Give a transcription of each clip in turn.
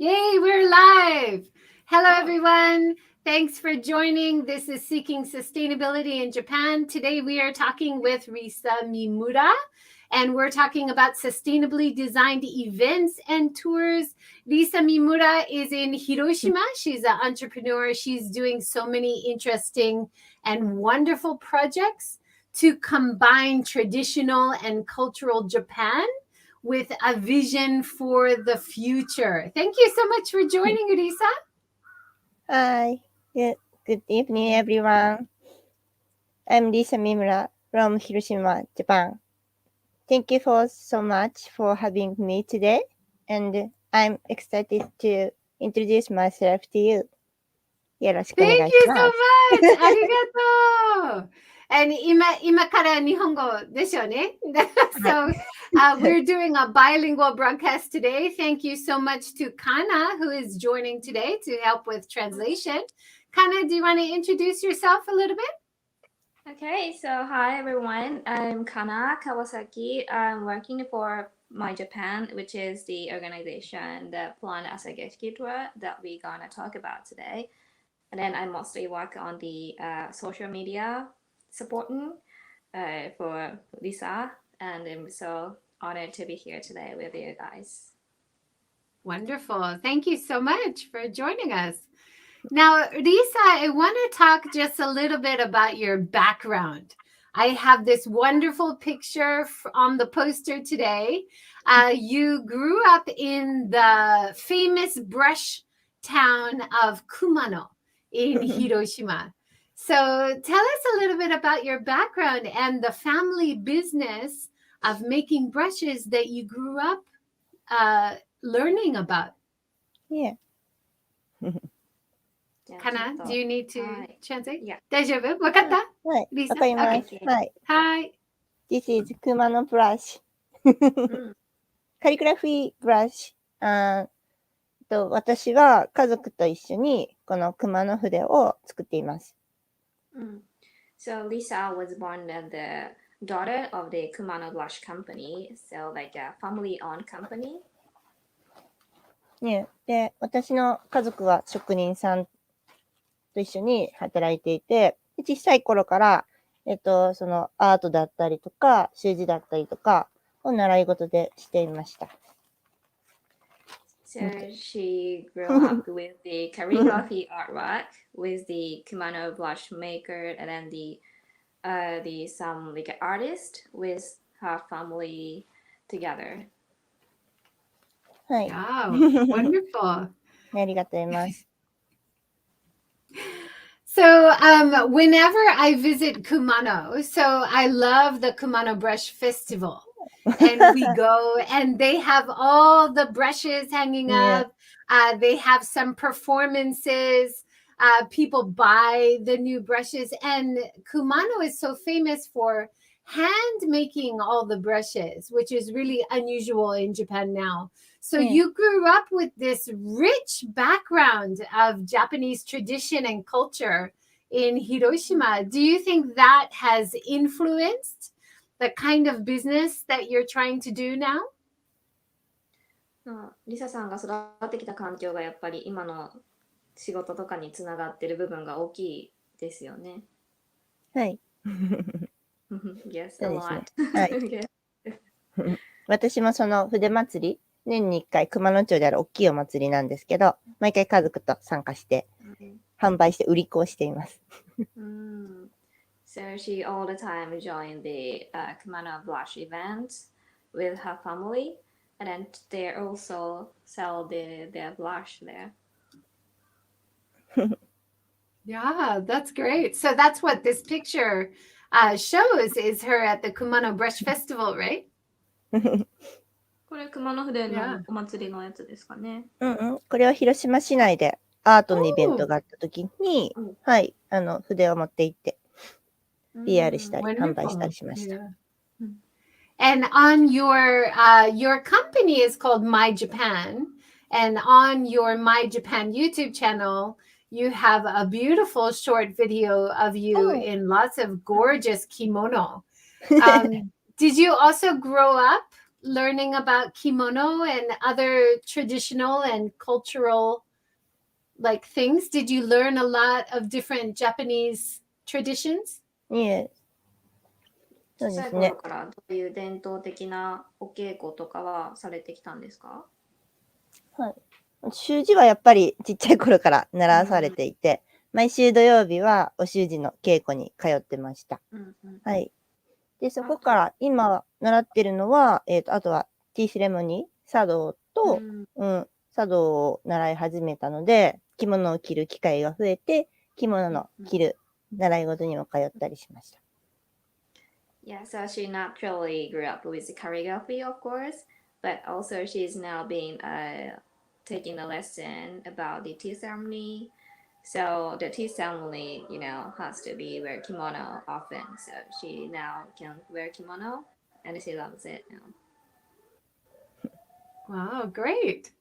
Yay, we're live. Hello, everyone. Thanks for joining. This is Seeking Sustainability in Japan. Today, we are talking with Risa Mimura, and we're talking about sustainably designed events and tours. Risa Mimura is in Hiroshima. She's an entrepreneur. She's doing so many interesting and wonderful projects to combine traditional and cultural Japan with a vision for the future. Thank you so much for joining, Risa. Hi, good evening, everyone. I'm Lisa Mimura from Hiroshima, Japan. Thank you so much for having me today, and I'm excited to introduce myself to you. よろしくお願いします。Thank you so much. ありがとう。And 今から日本語でしょうね。So we're doing a bilingual broadcast today. Thank you so much to Kana, who is joining today to help with translation. Kana, do you want to introduce yourself a little bit? Okay, so hi everyone. I'm Kana Kawasaki. I'm working for MyJapan, which is the organization that planned Asa Gishiki Tour that we're gonna talk about today. And then I mostly work on the social media supporting for Lisa, and I'm so honored to be here today with you guys. Wonderful. Thank you so much for joining us. Now, Risa, I want to talk just a little bit about your background. I have this wonderful picture on the poster today. You grew up in the famous brush town of Kumano in Hiroshima. So tell us a little bit about your background and the family business of making brushes that you grew up learning about. Yeah. Kana, do you need to translate? Yeah. 大丈夫？わかった？はい、Lisa? わかります。 Okay. はい。はい。This is 熊のブラシ。カリグラフィーブラシ。私は家族と一緒にこの熊の筆を作っています。So Lisa was born as the daughter of the Kumano-Walsh company, so like a family-owned company. ね、で、私の家族は職人さんと一緒に働いていて、小さい頃から、そのアートだったりとか、習字だったりとかを習い事でしていました。So she grew up with the calligraphy artwork with the Kumano-Walsh maker and then the some like artist with her family together. はい。Wow, wonderful. ありがとうございます。So whenever I visit Kumano, so I love the Kumano Brush Festival. And we go and they have all the brushes hanging up. They have some performances. People buy the new brushes. And Kumano is so famous for hand making all the brushes, which is really unusual in Japan now. So you grew up with this rich background of Japanese tradition and culture in Hiroshima. Do you think that has influenced the kind of business that you're trying to do now? リサさんが育ってきた環境がやっぱり今の仕事とかにつながってる部分が大きいですよね。はい。Yes, a lot. はい。私もその筆祭り、年に1回熊野町である大きいお祭りなんですけど、毎回家族と参加して、販売して売り子をしています。So she all the time joined the Kumano-Walsh events with her family, and then they also sell their blush there. Yeah, that's great. So that's what this picture shows is her at the Kumano Brush Festival, right? これ熊野筆のお祭りのやつですかね。これは広島市内でアートのイベントがあった時に、はい、筆を持って行って PR したり販売したりしました。And on your company is called MyJapan, and on your MyJapan YouTube channel, you have a beautiful short video of you in lots of gorgeous kimono. Did you also grow up learning about kimono and other traditional and cultural like things? Did you learn a lot of different Japanese traditions? Yes. そうで小さいすね。頃からどういう伝統的なお稽古とかはされてきたんですか？はい。習字はやっぱりちっちゃい頃から習わされていて、毎週土曜日はお習字の稽古に通ってました。はい。で、そこから今習ってるのは、あとはティーセレモニー、茶道と、茶道を習い始めたので、着物を着る機会が増えて、着物の着る習い事にも通ったりしました。Yeah, so she naturally grew up with calligraphy, of course, but also she's now been taking a lesson about the tea ceremony. So the tea ceremony, has to be wear kimono often. So she now can wear kimono, and she loves it now. Wow, great.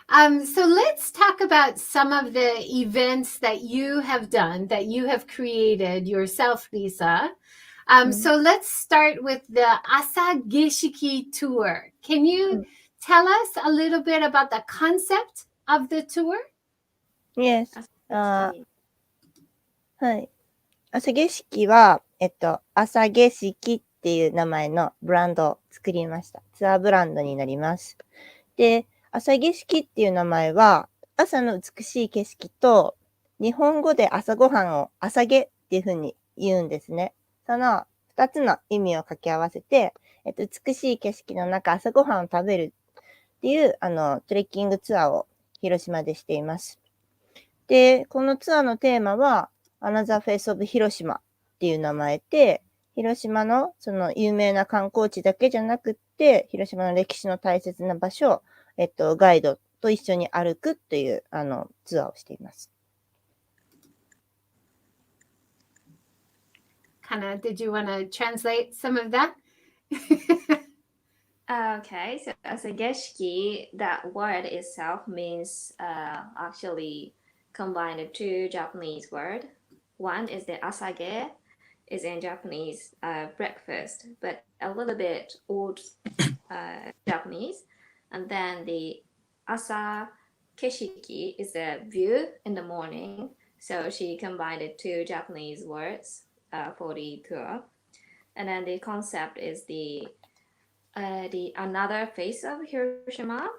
So let's talk about some of the events that you have done, that you have created yourself, Lisa. So let's start with the Asa Gishiki Tour. Can you tell us a little bit about the concept of the tour? Yes. はい。朝景色は、朝景色っていう名前のブランドを作りました。ツアーブランドになります。で、朝景色っていう名前は、朝の美しい景色と、日本語で朝ごはんを朝げっていう風に言うんですね。その二つの意味を掛け合わせて、美しい景色の中、朝ごはんを食べるっていう、トレッキングツアーを広島でしています。で、このツアーのテーマは、Another Face of Hiroshima っていう名前で、広島のその有名な観光地だけじゃなくって、広島の歴史の大切な場所を、ガイドと一緒に歩くという、ツアーをしています。Kana, did you want to translate some of that? Okay, so asageshiki, that word itself means actually combined two Japanese words. One is the asage, is in Japanese breakfast, but a little bit old Japanese. And then the asa keshiki is a view in the morning. So she combined two Japanese words for the tour. And then the concept is the another face of Hiroshima.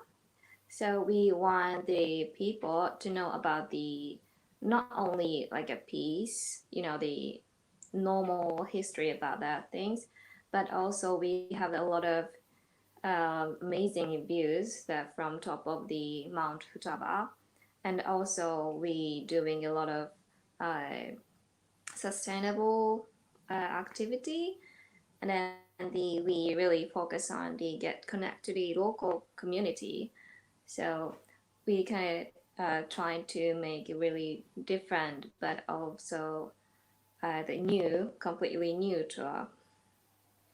So we want the people to know about the not only like a piece, the normal history about that things, but also we have a lot of amazing views that from top of the Mount Futaba, and also we doing a lot of sustainable activity, and then we really focus on the get connect to the local community. So we kind of trying to make it really different, but also the new, completely new tour.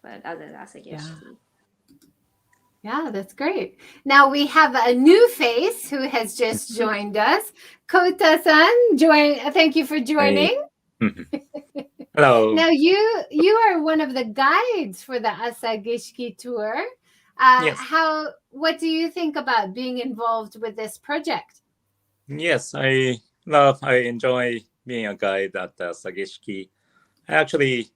But other than Asageshiki. Yeah, that's great. Now we have a new face who has just joined us. Kota-san, thank you for joining. Hello. Now you are one of the guides for the Asa Gishiki Tour. Yes. What do you think about being involved with this project? Yes, I enjoy being a guide at Asa Gishiki. I actually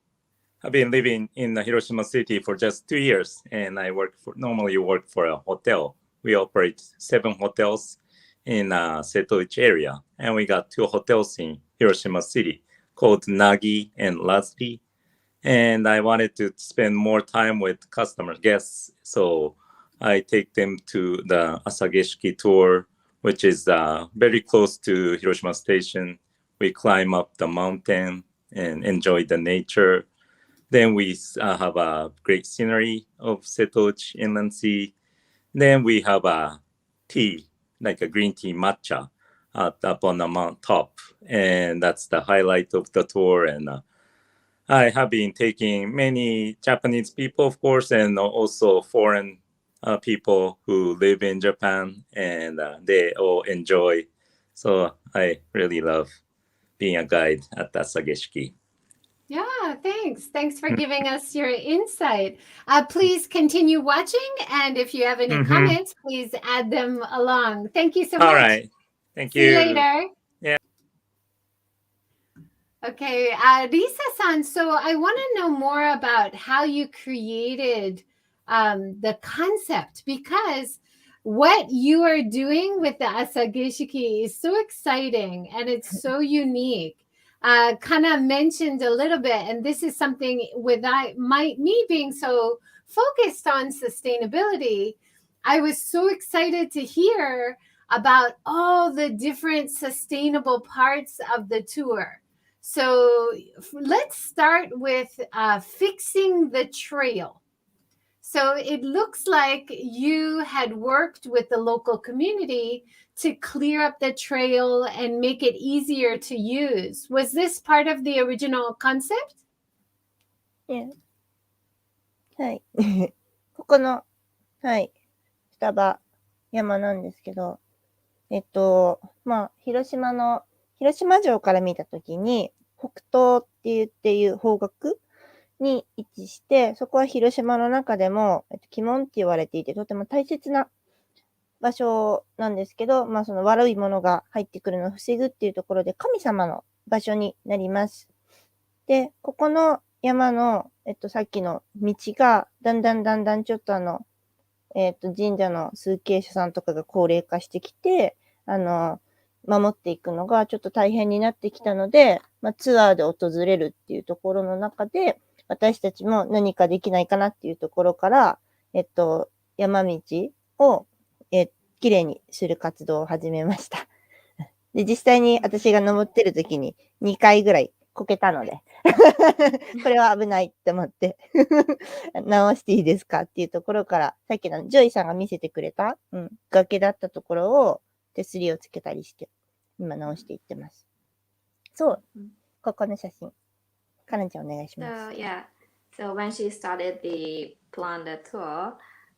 have been living in Hiroshima City for just 2 years, and I normally work for a hotel. We operate 7 hotels in Setoichi area, and we got 2 hotels in Hiroshima City called Nagi and Lasri. And I wanted to spend more time with customer guests, so I take them to the Asa Gishiki Tour, which is very close to Hiroshima Station. We climb up the mountain and enjoy the nature. Then we have a great scenery of Setoichi Inland Sea. Then we have a tea, like a green tea matcha, up on the mount top, and that's the highlight of the tour. And I have been taking many Japanese people, of course, and also foreign people who live in Japan, and they all enjoy. So I really love being a guide at Asa Gishiki. Yeah, thanks. Thanks for giving us your insight. Please continue watching, and if you have any comments, please add them along. Thank you so much. All right. Thank See you you. later. Yeah. Okay, Lisa-san, so I want to know more about how you created the concept, because what you are doing with the Asa Gishiki is so exciting and it's so unique. Kana mentioned a little bit, and this is something with me being so focused on sustainability, I was so excited to hear about all the different sustainable parts of the tour. So let's start with fixing the trail. So it looks like you had worked with the local community to clear up the trail and make it easier to use. Was this part of the original concept? Yeah. はい。ここの、はい、双葉山なんですけど、広島城から見たときに、北東っていう方角に位置して、そこは広島の中でも、鬼門って言われていて、とても大切な場所なんですけど、その悪いものが入ってくるのを防ぐっていうところで、神様の場所になります。で、ここの山の、さっきの道が、だんだんちょっと神社の崇敬者さんとかが高齢化してきて、守っていくのがちょっと大変になってきたので、ツアーで訪れるっていうところの中で、私たちも何かできないかなっていうところから、山道を、きれいにする活動を始めました。で、実際に私が登ってる時に2回ぐらいこけたので、これは危ないって思って、直していいですかっていうところから、さっきのジョイさんが見せてくれた、崖だったところを手すりをつけたりして、今直していってます。そう、ここの写真。かなちゃんお願いします。So when she started the planned tour,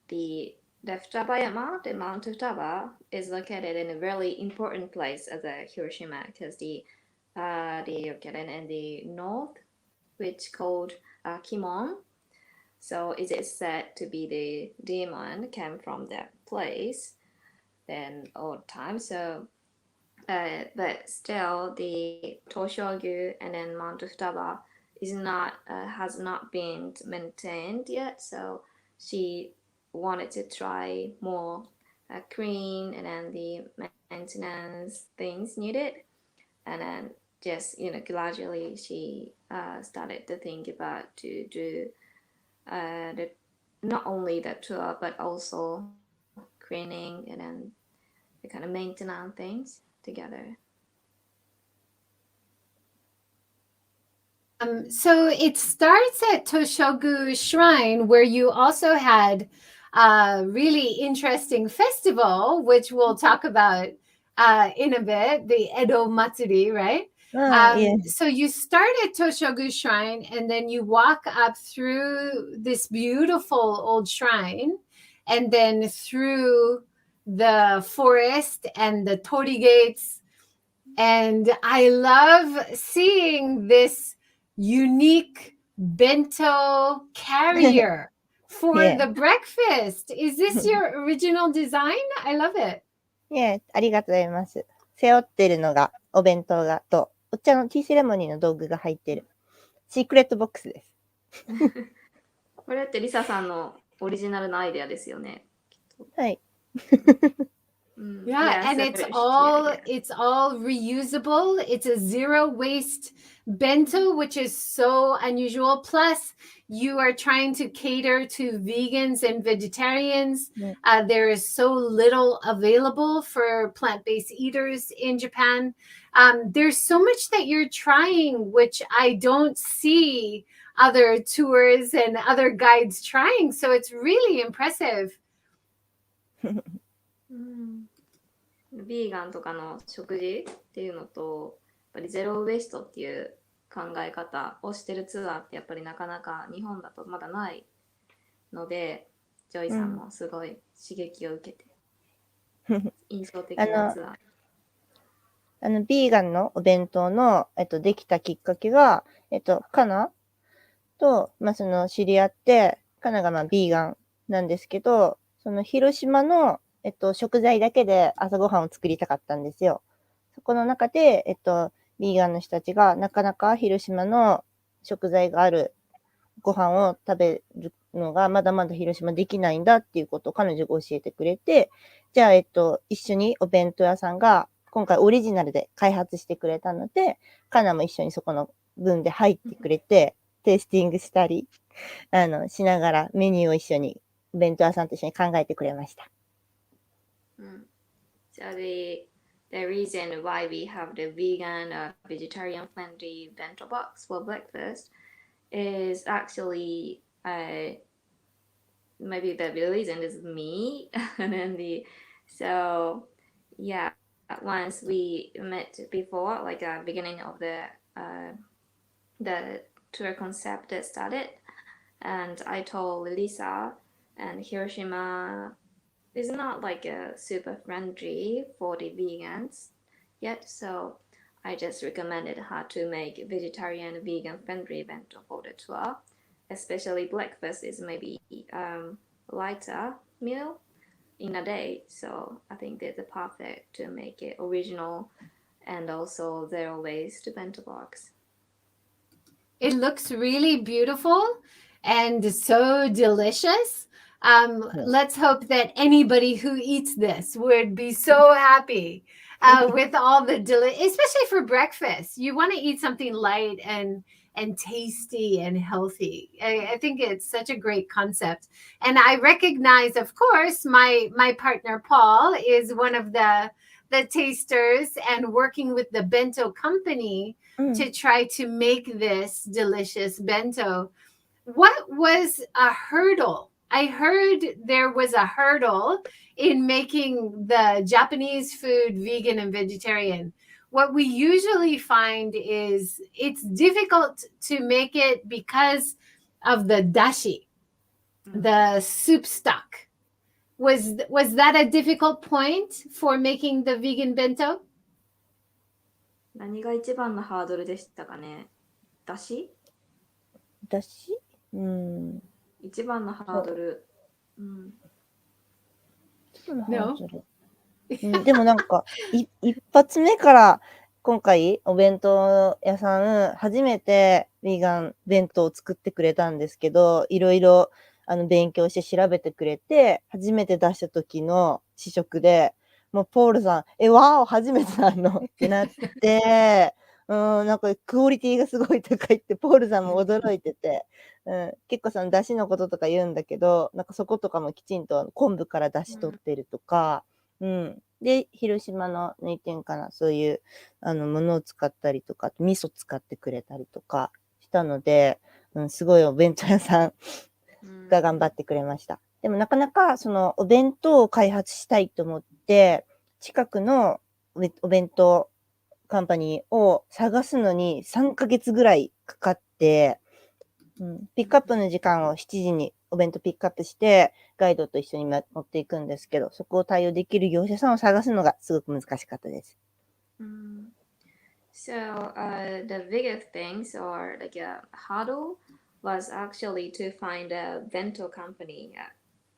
the Futabayama, the Mount Futaba, is located in a very important place as a Hiroshima because the located in the north, which called Kimon. So it is said to be the demon came from that place then all the time. So, but still the Toshogu and then Mount Futaba is not has not been maintained yet. So she wanted to try more clean and then the maintenance things needed, and then just gradually she started to think about to do not only the tour but also cleaning and then the kind of maintenance things together. So it starts at Toshogu Shrine, where you also had a really interesting festival, which we'll talk about in a bit, the Edo Matsuri, right? Yes. So you start at Toshogu Shrine, and then you walk up through this beautiful old shrine, and then through the forest and the torii gates. And I love seeing this unique bento carrier for the breakfast. Is this your original design? I love it. ありがとうございます。背負ってるのがお弁当がと、お茶のティーセレモニーの道具が入ってるシークレットボックスです。これってリサさんのオリジナルのアイデアですよね。はい。Yeah, and it's all reusable. It's a zero waste bento, which is so unusual. Plus, you are trying to cater to vegans and vegetarians. There is so little available for plant-based eaters in Japan. There's so much that you're trying, which I don't see other tours and other guides trying. So it's really impressive. ビーガンとかの食事っていうのとやっぱりゼロウェイストっていう考え方をしてるツアーってやっぱりなかなか日本だとまだないので、ジョイさんもすごい刺激を受けて、印象的なツアビーガンのお弁当の、できたきっかけが、カナと、その知り合って、カナがビーガンなんですけど、その広島の、食材だけで朝ごはんを作りたかったんですよ。そこの中で、ビーガンの人たちがなかなか広島の食材があるご飯を食べるのがまだまだ広島できないんだっていうことを彼女が教えてくれて、じゃあ、一緒にお弁当屋さんが今回オリジナルで開発してくれたので、カナも一緒にそこの分で入ってくれて、テイスティングしたり、しながらメニューを一緒に、お弁当屋さんと一緒に考えてくれました。So the reason why we have the vegan or vegetarian friendly bento box for breakfast is actually maybe the reason is me and then so yeah, once we met before, like beginning of the tour concept that started, and I told Lisa, and Hiroshima is not like a super friendly for the vegans yet, so I just recommended her to make vegetarian vegan friendly bento for the tour. Especially breakfast is maybe lighter meal in a day, so I think that's perfect to make it original and also zero waste bento box. It looks really beautiful and so delicious. Let's hope that anybody who eats this would be so happy with all the especially for breakfast. You want to eat something light and tasty and healthy. I think it's such a great concept. And I recognize, of course, my partner Paul is one of the tasters and working with the bento company to try to make this delicious bento. What was a hurdle? I heard there was a hurdle in making the Japanese food vegan and vegetarian. What we usually find is it's difficult to make it because of the dashi, the soup stock. Was that a difficult point for making the vegan bento? 何が一番のハードルでしたかね。だし一番のハードル。でもなんか、一発目から今回お弁当屋さん初めてヴィーガン弁当を作ってくれたんですけど、いろいろ勉強して調べてくれて、初めて出した時の試食で、もうポールさん、わー初めてなのってなって、なんかクオリティがすごい高いってポールさんも驚いてて、結構その出汁のこととか言うんだけど、なんかそことかもきちんと昆布から出汁取ってるとか、で、広島の抜いてんかな、そういうものを使ったりとか、味噌使ってくれたりとかしたので、すごいお弁当屋さんが頑張ってくれました。でもなかなかそのお弁当を開発したいと思って、近くのお弁当カンパニーを探すのに3ヶ月ぐらいかかって、ピックアップの時間を7時にお弁当ピックアップして、ガイドと一緒に持っていくんですけど、そこを対応できる業者さんを探すのがすごく難しかったです。So the biggest things or like a hurdle was actually to find a bento company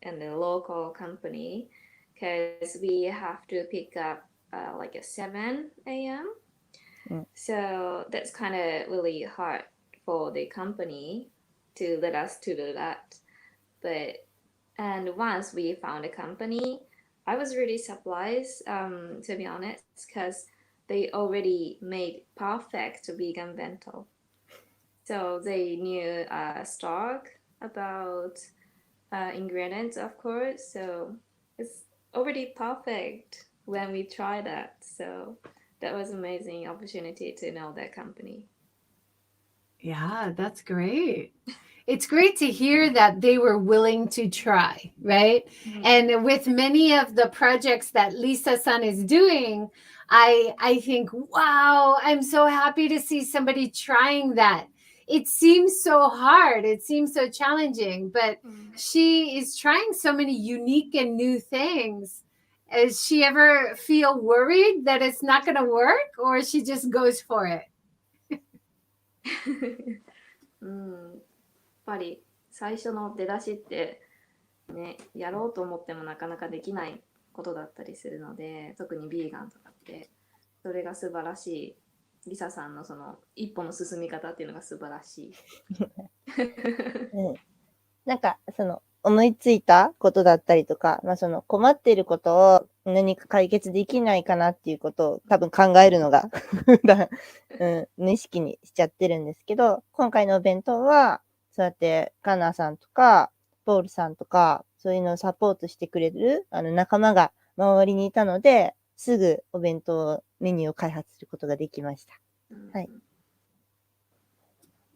and a local company because we have to pick up like at 7 a.m. So that's kind of really hard for the company to let us to do that. And once we found a company, I was really surprised, to be honest, because they already made perfect vegan bento. So they knew stock about ingredients, of course. So it's already perfect when we try that. So that was an amazing opportunity to know that company. Yeah, that's great. It's great to hear that they were willing to try, right? And with many of the projects that Lisa-san is doing, I think, wow, I'm so happy to see somebody trying that. It seems so hard. It seems so challenging, but she is trying so many unique and new things. Does she ever feel worried that it's not going to work, or she just goes for it? うん、やっぱり最初の出だしってね、やろうと思ってもなかなかできないことだったりするので、特にビーガンとかってそれが素晴らしい。リサさんのその一歩の進み方っていうのが素晴らしい。うん、なんか、思いついたことだったりとか、その困っていることを何か解決できないかなっていうことを多分考えるのが無意識にしちゃってるんですけど、今回のお弁当は、そうやってカナさんとか、ポールさんとか、そういうのをサポートしてくれる仲間が周りにいたので、すぐお弁当メニューを開発することができました。はい。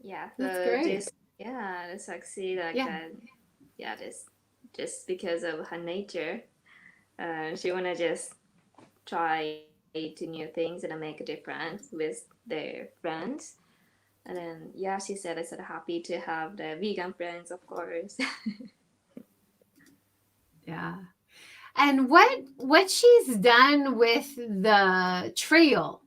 Yeah, That's so great. just to succeed like Yeah. that. Yeah, just because of her nature, she wanna just try to new things and make a difference with their friends. And then yeah, she said I said happy to have the vegan friends, of course. Yeah. And what she's done with the trail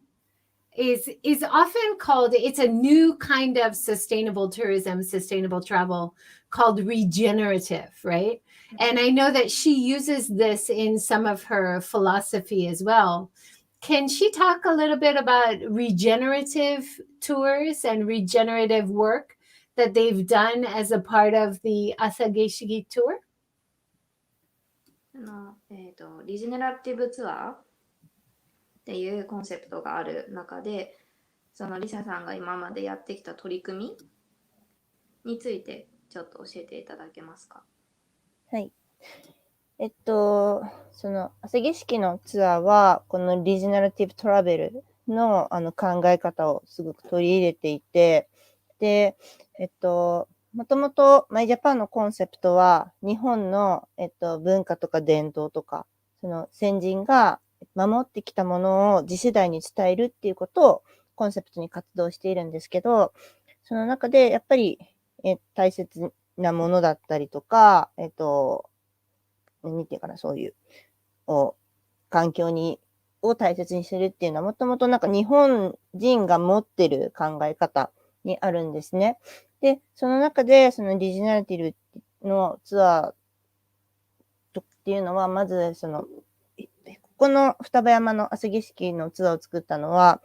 is often called, it's a new kind of sustainable tourism, sustainable travel called regenerative, right? And I know that she uses this in some of her philosophy as well. Can she talk a little bit about regenerative tours and regenerative work that they've done as a part of the Asa Gishiki Tour? リジェネラティブツアーっていうコンセプトがある中で、そのリサさんが今までやってきた取り組みについてちょっと教えていただけますか？はい。その、朝景色のツアーは、このリジェネラティブトラベルの考え方をすごく取り入れていて、で、もともとMyJapanのコンセプトは、日本の、文化とか伝統とか、その先人が守ってきたものを次世代に伝えるっていうことをコンセプトに活動しているんですけど、その中でやっぱり、大切なものだったりとか、何ていうかな、そういう、環境を大切にするっていうのは、もともとなんか日本人が持ってる考え方にあるんですね。で、その中で、そのリジェネラティブのツアーっていうのは、まず、ここの双葉山の朝景色のツアーを作ったのは、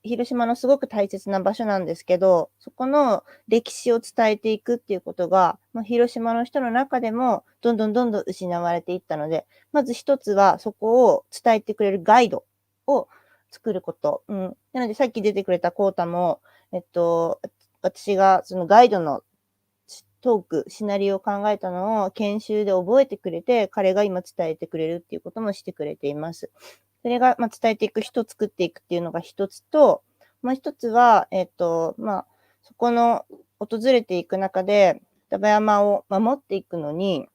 広島のすごく大切な場所なんですけど、そこの歴史を伝えていくっていうことが、広島の人の中でもどんどん失われていったので、まず一つはそこを伝えてくれるガイドを作ること。なのでさっき出てくれたコータも、私がそのガイドのトーク、シナリオを考えたのを研修で覚えてくれて、彼が今伝えてくれるっていうこともしてくれています。それが、伝えていく人を作っていくっていうのが一つと、もう一つは、そこの訪れていく中で、双葉山を守っていくのに、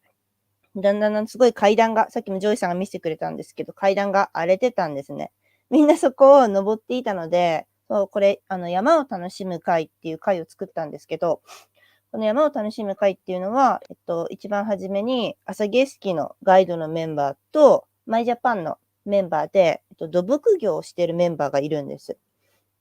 だんだんすごい階段が、さっきもジョイさんが見せてくれたんですけど、階段が荒れてたんですね。みんなそこを登っていたので、これ、山を楽しむ会っていう会を作ったんですけど、この山を楽しむ会っていうのは、一番初めに、朝景色のガイドのメンバーと、MyJapanのメンバーで、土木業をしているメンバーがいるんです。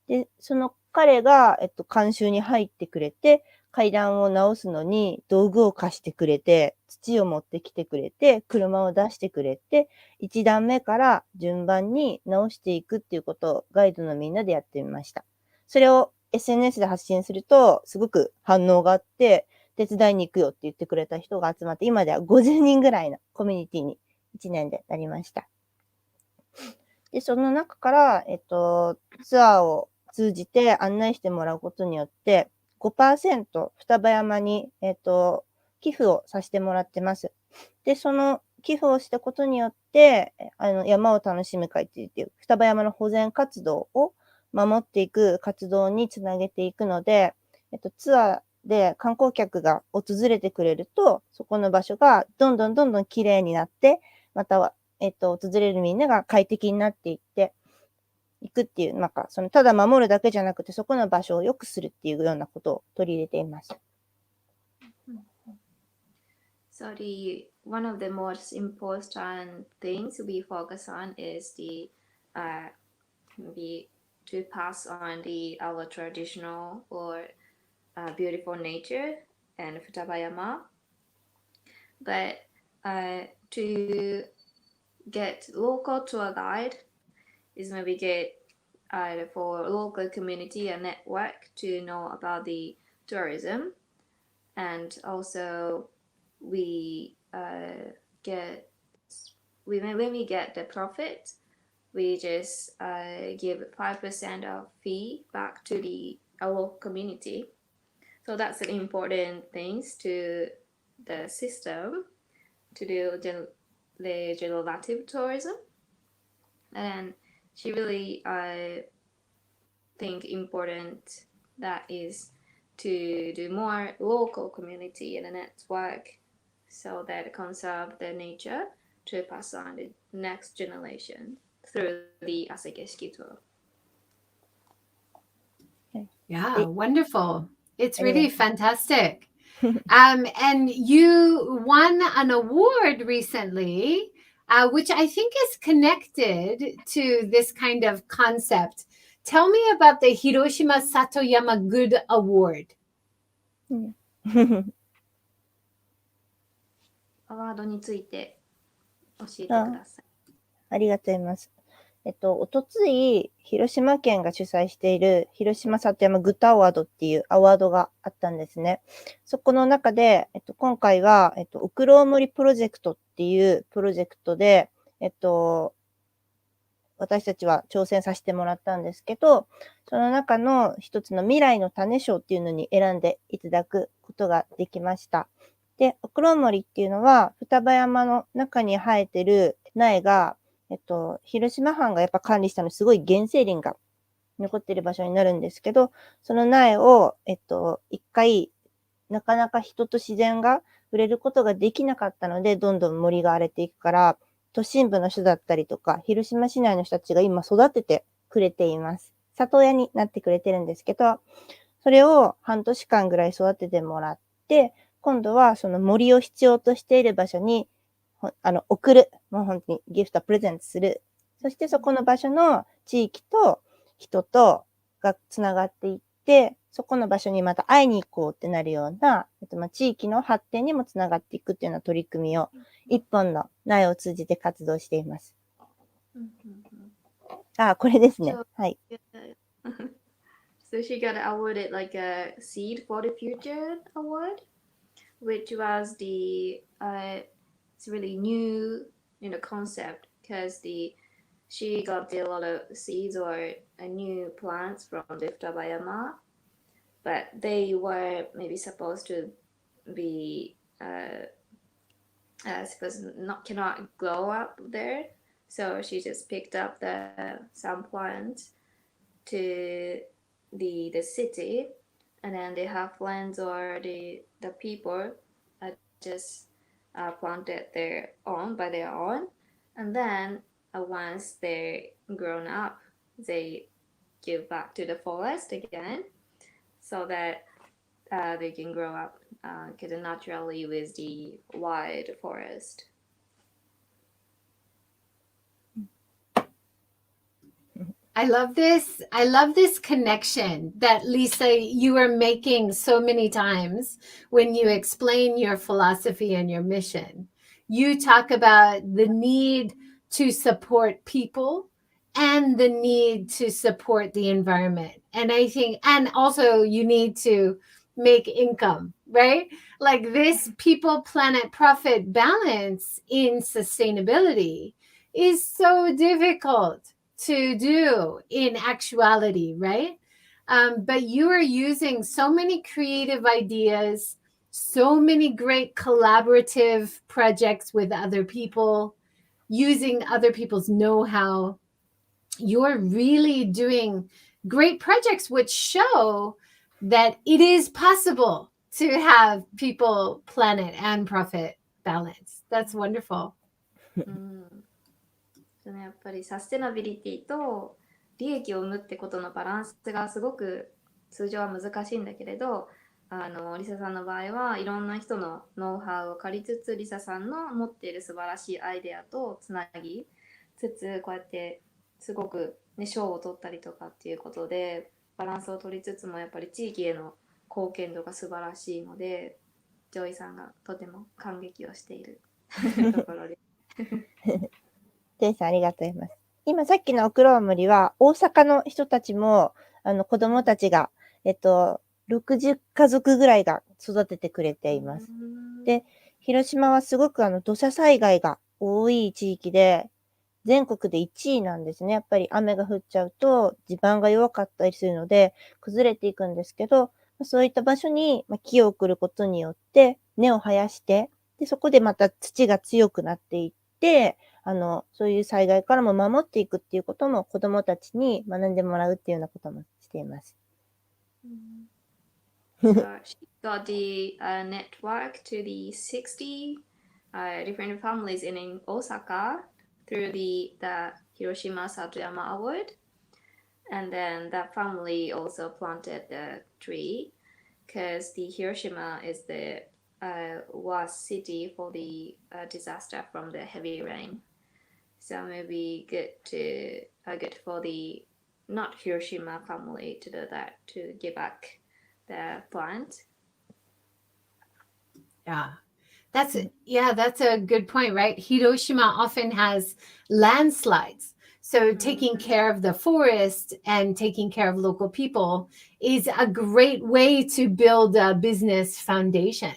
で、その彼が、監修に入ってくれて、階段を直すのに道具を貸してくれて、土を持ってきてくれて、車を出してくれて、1段目から順番に直していくっていうことをガイドのみんなでやってみました。それを SNS で発信すると、すごく反応があって、手伝いに行くよって言ってくれた人が集まって、今では50人ぐらいのコミュニティに1年でなりました。で、その中から、ツアーを通じて案内してもらうことによって、5% 双葉山に、寄付をさせてもらってます。で、その寄付をしたことによって、山を楽しむ会っていう、双葉山の保全活動を守っていく活動につなげていくので、ツアーで観光客が訪れてくれると、そこの場所がどんどん綺麗になって、または、訪れるみんなが快適になっていっていくっていう、なんか、ただ守るだけじゃなくて、そこの場所を良くするっていうようなことを取り入れています。So the one of the most important things we focus on is the maybe to pass on our traditional or beautiful nature and Futabayama, but to get local tour guide is maybe get for local community a network to know about the tourism, and also we get when we get the profit, we just give 5% of fee back to the local community. So that's an important things to the system to do the regenerative tourism. And she really think important that is to do more local community and a network so that conserve the nature to pass on the next generation through the Asa Gishiki Tour. Yeah, wonderful. It's Anyway. really fantastic. And you won an award recently, which I think is connected to this kind of concept. Tell me about the Hiroshima Satoyama Good Award. アワードについて教えてください。ありがとうございます。おとつい、広島県が主催している広島里山グッドアワードっていうアワードがあったんですね。そこの中で、今回は、ウクロウモリプロジェクトっていうプロジェクトで、私たちは挑戦させてもらったんですけど、その中の一つの未来の種賞っていうのに選んでいただくことができました。で、ウクロウモリっていうのは、双葉山の中に生えてる苗が、広島藩がやっぱ管理したのすごい原生林が残っている場所になるんですけど、その苗を、一回、なかなか人と自然が触れることができなかったので、どんどん森が荒れていくから、都心部の人だったりとか、広島市内の人たちが今育ててくれています。里親になってくれてるんですけど、それを半年間ぐらい育ててもらって、今度はその森を必要としている場所に送る。もう本当にギフト、プレゼントする。そしてそこの場所の地域と人とがつながっていって、そこの場所にまた会いに行こうってなるような、地域の発展にもつながっていくっていうような取り組みを一本の苗を通じて活動しています。これですね。はい。So she got awarded like a Seed for the Future award, which was it's really new, concept because she got a lot of seeds or new plants from the Futabayama, but they were maybe supposed to be cannot grow up there, so she just picked up some plants to the city, and then they have plants or the people just planted by their own, and then once they're grown up, they give back to the forest again, so that they can grow up naturally with the wild forest. I love this. I love this connection that Lisa, you are making so many times when you explain your philosophy and your mission. You talk about the need to support people and the need to support the environment. And I think, and also you need to make income, right? Like this people, planet, profit balance in sustainability is so difficult to do in actuality, right? But you are using so many creative ideas, so many great collaborative projects with other people, using other people's know-how. You're really doing great projects which show that it is possible to have people, planet, and profit balance. That's wonderful. やっぱりサステナビリティと利益を生むってことのバランスがすごく通常は難しいんだけれど、リサさんの場合はいろんな人のノウハウを借りつつリサさんの持っている素晴らしいアイデアとつなぎつつこうやってすごく、ね、賞を取ったりとかっていうことでバランスを取りつつもやっぱり地域への貢献度が素晴らしいのでジョイさんがとても感激をしているところです。ジェイさんありがとうございます。今さっきのオクロウムリは大阪の人たちも子供たちが60家族ぐらいが育ててくれています。で、広島はすごく土砂災害が多い地域で、全国で1位なんですね。やっぱり雨が降っちゃうと地盤が弱かったりするので崩れていくんですけど、そういった場所に木を送ることによって根を生やして、で、そこでまた土が強くなっていって、そういう災害からも守っていくっていうことも子供たちに学んでもらうっていうようなこともしています。So she got the network to the 60 different families in Osaka through the Hiroshima Satuyama Award. And then that family also planted the tree because the Hiroshima is the worst city for the disaster from the heavy rain. So maybe good for the not Hiroshima family to do that, to give back the plant. That's a good point, right? Hiroshima often has landslides. So taking care of the forest and taking care of local people is a great way to build a business foundation.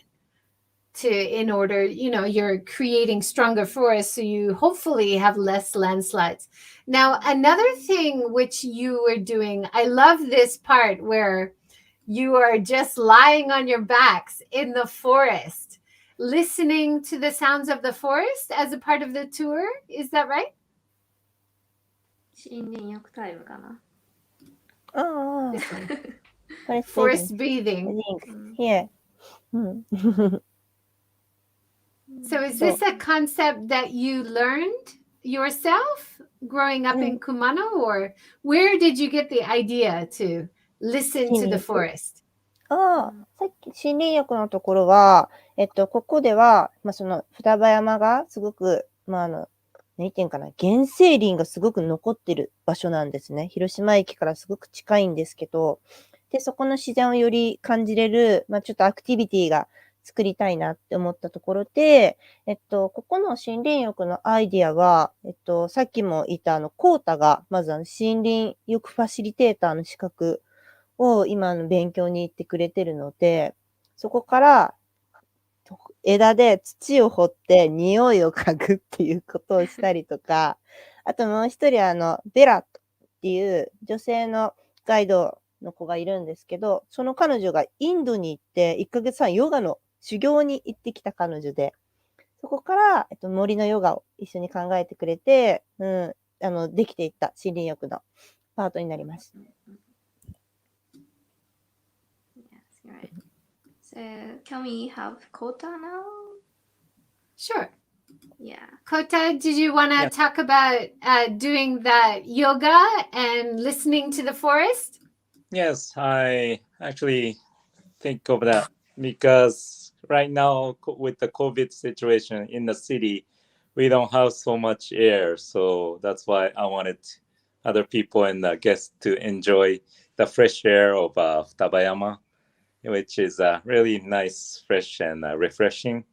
In order, you're creating stronger forests, so you hopefully have less landslides. Now, another thing which you were doing, I love this part where you are just lying on your backs in the forest, listening to the sounds of the forest as a part of the tour. Is that right? 森林浴タイムかな。Forest breathing. Here. So is this a concept that you learned yourself growing up in Kumano, or where did you get the idea to listen to the forest? さっき森林浴のところは、ここでは、その双葉山がすごく、何て言うかな、原生林がすごく残ってる場所なんですね。広島駅からすごく近いんですけど、で、そこの自然をより感じれる、ちょっとアクティビティが作りたいなって思ったところで、ここの森林浴のアイディアは、さっきも言ったコータが、まず森林浴ファシリテーターの資格を今勉強に行ってくれてるので、そこから枝で土を掘って匂いを嗅ぐっていうことをしたりとか、あともう一人ベラっていう女性のガイドの子がいるんですけど、その彼女がインドに行って1ヶ月半ヨガの修行に行ってきた彼女で、そこから、森のヨガを一緒に考えてくれて、できていった森林浴のパートになります。Yes, right. So can we have Kota now? Sure. Yeah. Kota, did you want to talk about doing that yoga and listening to the forest? Yes, I actually think of that because right now with the COVID situation in the city, we don't have so much air. So that's why I wanted other people and guests to enjoy the fresh air of Futabayama, which is really nice, fresh, and refreshing.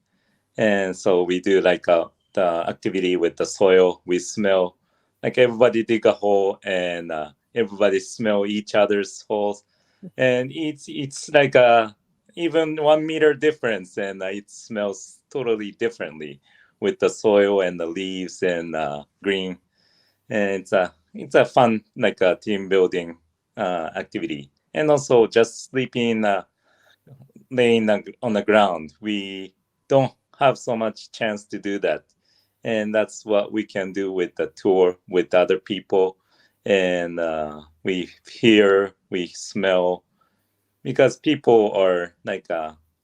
And so we do like the activity with the soil. We smell, like everybody dig a hole and everybody smell each other's holes. And it's like even 1 meter difference, and it smells totally differently with the soil and the leaves and green. And it's a fun like a team building activity. And also just sleeping, laying on the ground. We don't have so much chance to do that, and that's what we can do with the tour with other people. And we hear, we smell, because people are like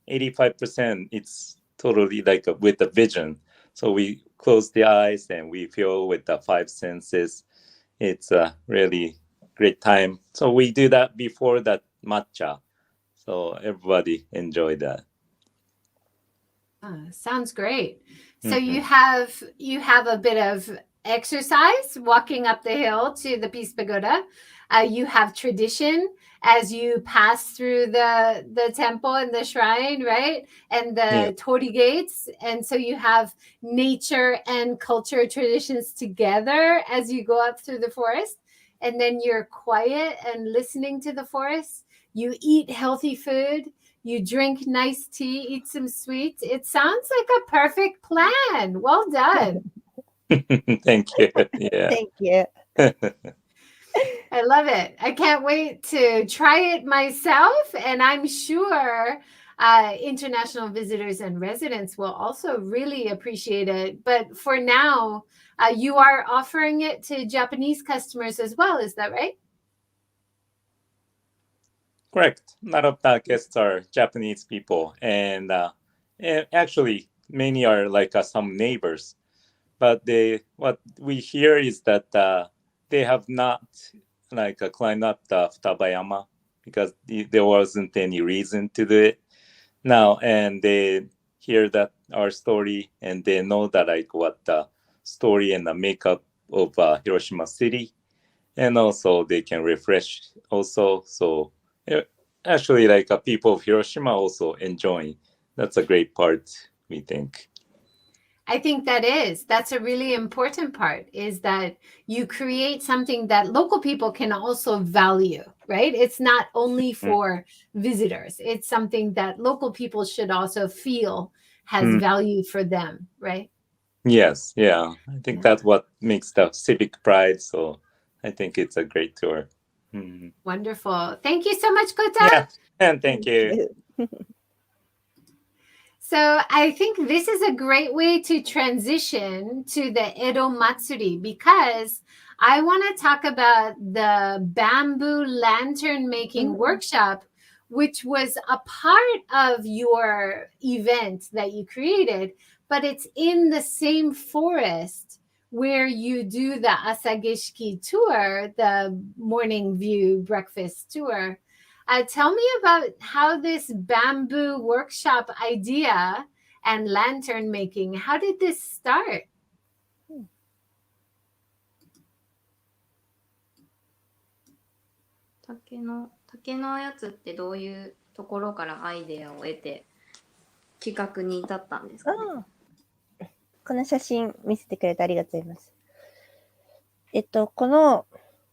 85%. It's totally like with the vision. So we close the eyes and we feel with the 5 senses. It's a really great time. So we do that before that matcha. So everybody enjoyed that. Sounds great. So Mhm. you have a bit of exercise walking up the hill to the Peace Pagoda. You have tradition as you pass through the temple and the shrine, right? And the Yeah. torii gates. And so you have nature and culture traditions together as you go up through the forest. And then you're quiet and listening to the forest. You eat healthy food. You drink nice tea, eat some sweets. It sounds like a perfect plan. Well done. Thank you. Yeah. Thank you. I love it. I can't wait to try it myself. And I'm sure international visitors and residents will also really appreciate it. But for now, you are offering it to Japanese customers as well. Is that right? Correct. A lot of the guests are Japanese people, and actually many are like some neighbors. But what we hear is that they have not like climbed up the Futabayama because there wasn't any reason to do it now, and they hear that our story and they know that like what the story and the makeup of Hiroshima City, and also they can refresh also. So actually, like people of Hiroshima also enjoying. That's a great part, we think. I think that's a really important part, is that you create something that local people can also value, right? It's not only for visitors. It's something that local people should also feel has Mm. value for them, right? Yes, yeah. I think Yeah. that's what makes the civic pride. So I think it's a great tour. Mm. Wonderful. Thank you so much, Kota. Yeah, and thank you. So I think this is a great way to transition to the Edo Matsuri, because I want to talk about the bamboo lantern making workshop, which was a part of your event that you created, but it's in the same forest where you do the Asa Gishiki Tour, the morning view breakfast tour. Tell me about how this bamboo workshop idea and lantern making, how did this start? 竹のやつってどういうところからアイデアを得て企画に至ったんですかね。この写真見せてくれてありがとうございます。この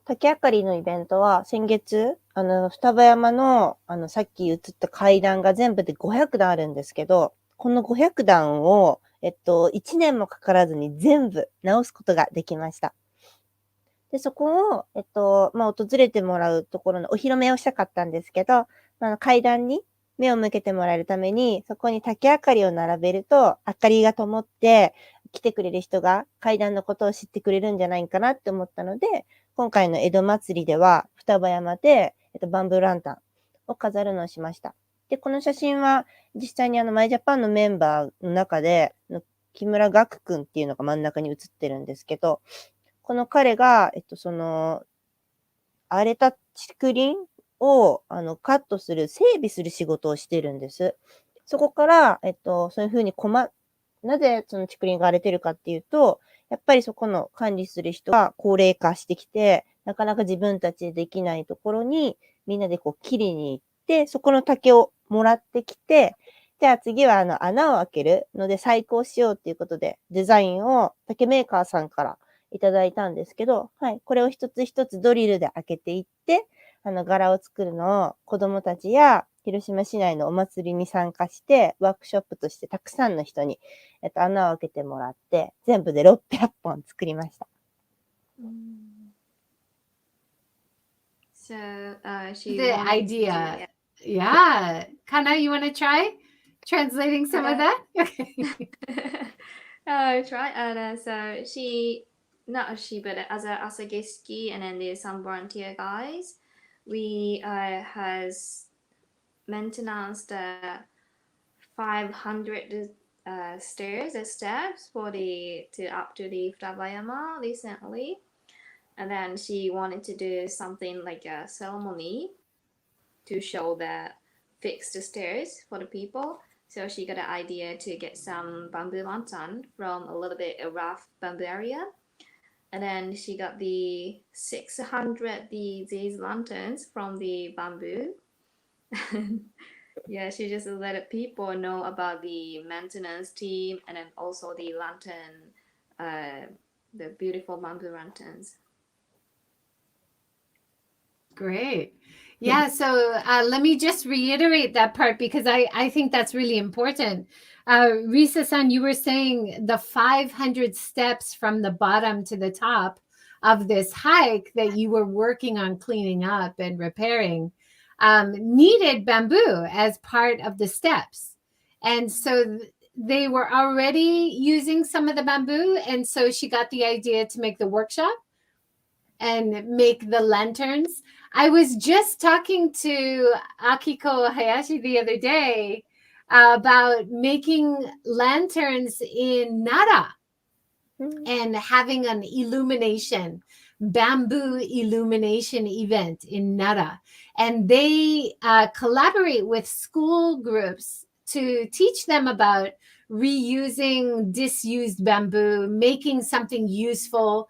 竹あかりのイベントは先月、双葉山の、さっき映った階段が全部で500段あるんですけど、この500段を、1年もかからずに全部直すことができました。で、そこを、訪れてもらうところのお披露目をしたかったんですけど、階段に目を向けてもらえるために、そこに竹あかりを並べると、明かりが灯って、来てくれる人が階段のことを知ってくれるんじゃないかなって思ったので、今回の江戸祭りでは、双葉山で、バンブーランタンを飾るのをしました。で、この写真は、実際にMyJapanのメンバーの中で、木村岳くんっていうのが真ん中に写ってるんですけど、この彼が、荒れた竹林を、カットする、整備する仕事をしてるんです。そこから、そういうふうになぜその竹林が荒れてるかっていうと、やっぱりそこの管理する人が高齢化してきて、なかなか自分たちでできないところに、みんなでこう切りに行って、そこの竹をもらってきて、じゃあ次は穴を開けるので再興しようっていうことで、デザインを竹メーカーさんからいただいたんですけど、はい、これを一つ一つドリルで開けていって、柄を作るのを子供たちや広島市内のお祭りに参加して、ワークショップとしてたくさんの人に、穴を開けてもらって、全部で600本作りました。So, she The wanted idea. Yeah. Kana, you want to try translating some of that? Okay. Try. So not she, but as a Gishiki, and then there's some volunteer guys. We has maintenance the 500 steps for up to the Futabayama recently, and then she wanted to do something like a ceremony to show that fix the stairs for the people. So she got an idea to get some bamboo lantern from a little bit rough bamboo area. And then she got the 600 these lanterns from the bamboo. Yeah, she just let people know about the maintenance team and then also the lantern, the beautiful bamboo lanterns. Great. Yeah, so let me just reiterate that part because I think that's really important. Risa-san, you were saying the 500 steps from the bottom to the top of this hike that you were working on cleaning up and repairing needed bamboo as part of the steps. And so they were already using some of the bamboo. And so she got the idea to make the workshop and make the lanterns. I was just talking to Akiko Hayashi the other day about making lanterns in Nara and having an illumination, bamboo illumination event in Nara. And they collaborate with school groups to teach them about reusing disused bamboo, making something useful,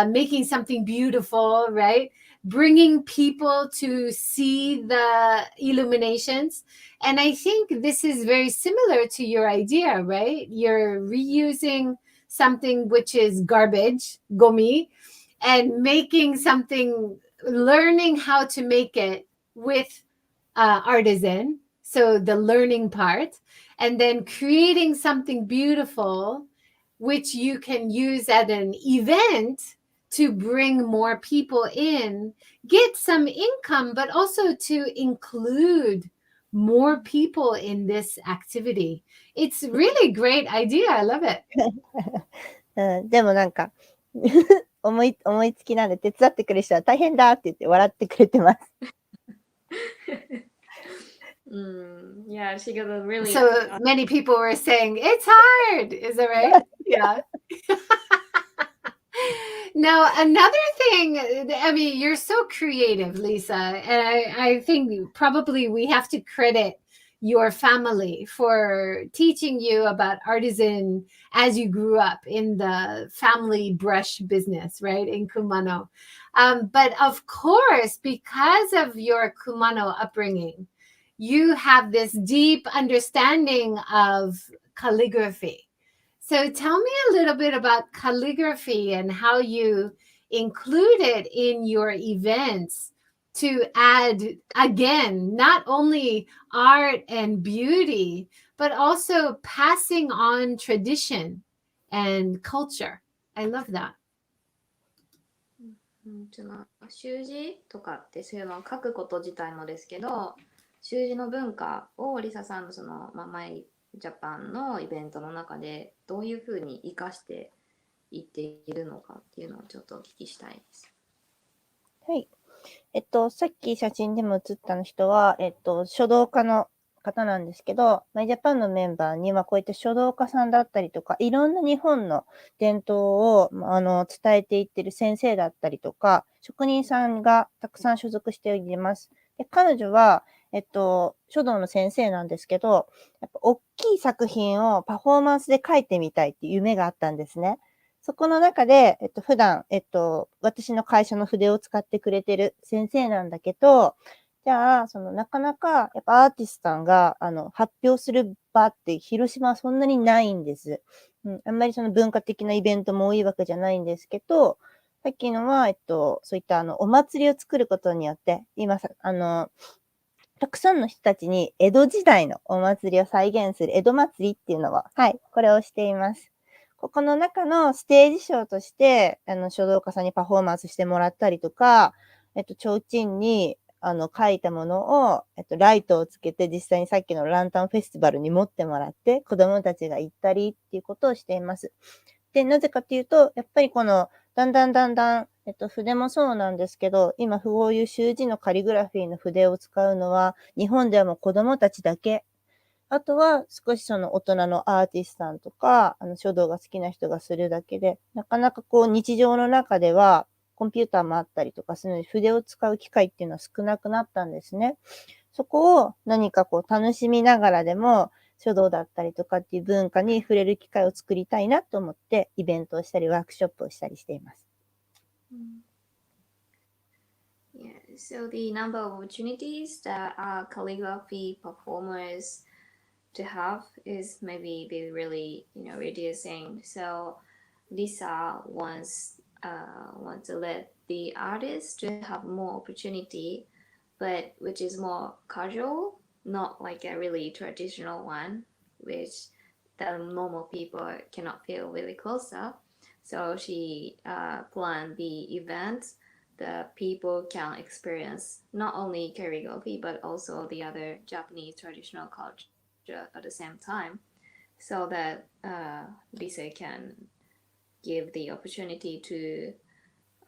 making something beautiful, right? Bringing people to see the illuminations. And I think this is very similar to your idea, right? You're reusing something which is garbage, gomi, and making something, learning how to make it with artisan. So the learning part, and then creating something beautiful, which you can use at an event to bring more people in, get some income, but also to include more people in this activity. It's really great idea. I love it. でもなんか思いつきなんで手伝ってくれる人は大変だって言って笑ってくれてます。Yeah, she got a really. So many people were saying it's hard. Is that right? Yeah. Now, another thing, I mean, you're so creative, Lisa. And I think probably we have to credit your family for teaching you about artisan as you grew up in the family brush business, right, in Kumano. But of course, because of your Kumano upbringing, you have this deep understanding of calligraphy. So tell me a little bit about calligraphy and how you include it in your events to add, again, not only art and beauty, but also passing on tradition and culture. I love that. その習字とかってそういうのを書くこと自体もですけど、習字の文化をリサさんのその、マイジャパンのイベントの中でどういうふうに生かしていっているのかっていうのをちょっとお聞きしたいです。はい。さっき写真でも写った人は、書道家の方なんですけど、マイジャパンのメンバーにはこういった書道家さんだったりとか、いろんな日本の伝統を伝えていってる先生だったりとか、職人さんがたくさん所属しています。で、彼女は、書道の先生なんですけど、やっぱ大きい作品をパフォーマンスで描いてみたいっていう夢があったんですね。そこの中で、普段、私の会社の筆を使ってくれてる先生なんだけど、じゃあ、なかなか、やっぱアーティストさんが、発表する場って広島はそんなにないんです。あんまりその文化的なイベントも多いわけじゃないんですけど、さっきのは、そういったお祭りを作ることによって、今さ、たくさんの人たちに江戸時代のお祭りを再現する江戸祭りっていうのを、はい、これをしています。ここの中のステージショーとして、書道家さんにパフォーマンスしてもらったりとか、提灯に、書いたものを、ライトをつけて実際にさっきのランタンフェスティバルに持ってもらって、子供たちが行ったりっていうことをしています。で、なぜかというと、やっぱりこの、だんだん、筆もそうなんですけど、今、こういう習字のカリグラフィーの筆を使うのは、日本ではもう子供たちだけ。あとは、少しその大人のアーティストさんとか、書道が好きな人がするだけで、なかなかこう、日常の中では、コンピューターもあったりとかするので、筆を使う機会っていうのは少なくなったんですね。そこを何かこう楽しみながらでも、書道だったりとかっていう文化に触れる機会を作りたいなと思って、イベントをしたり、ワークショップをしたりしています。Yeah, so the number of opportunities that calligraphy performers to have is maybe be really, reducing. So Lisa wants to let the artists to have more opportunity, but which is more casual, not like a really traditional one, which the normal people cannot feel really closer. So she planned the event that people can experience not only calligraphy but also the other Japanese traditional culture at the same time, so that Lisa can give the opportunity to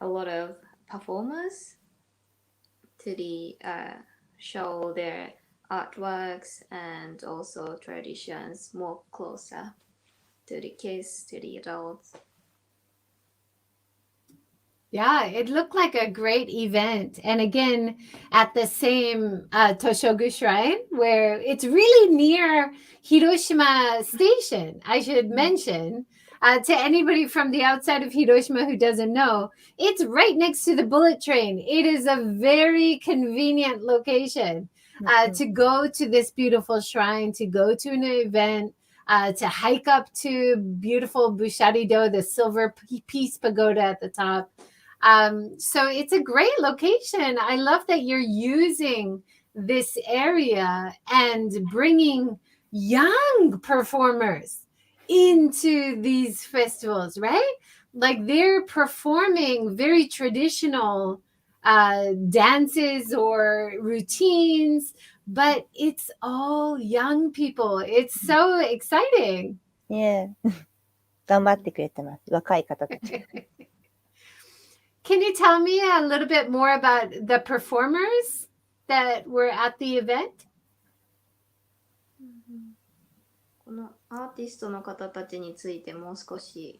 a lot of performers to the show their artworks and also traditions more closer to the kids, to the adults. Yeah, it looked like a great event. And again, at the same Toshogu Shrine, where it's really near Hiroshima Station, I should mention. To anybody from the outside of Hiroshima who doesn't know, it's right next to the bullet train. It is a very convenient location to go to this beautiful shrine, to go to an event, to hike up to beautiful Bushari-do, the silver peace pagoda at the top. So it's a great location. I love that you're using this area and bringing young performers into these festivals, right? Like they're performing very traditional dances or routines, but it's all young people. It's so exciting. Yeah. 頑張ってくれてます。若い方たち。Can you tell me a little bit more about the performers that were at the event? このアーティストの方たちについてもう少し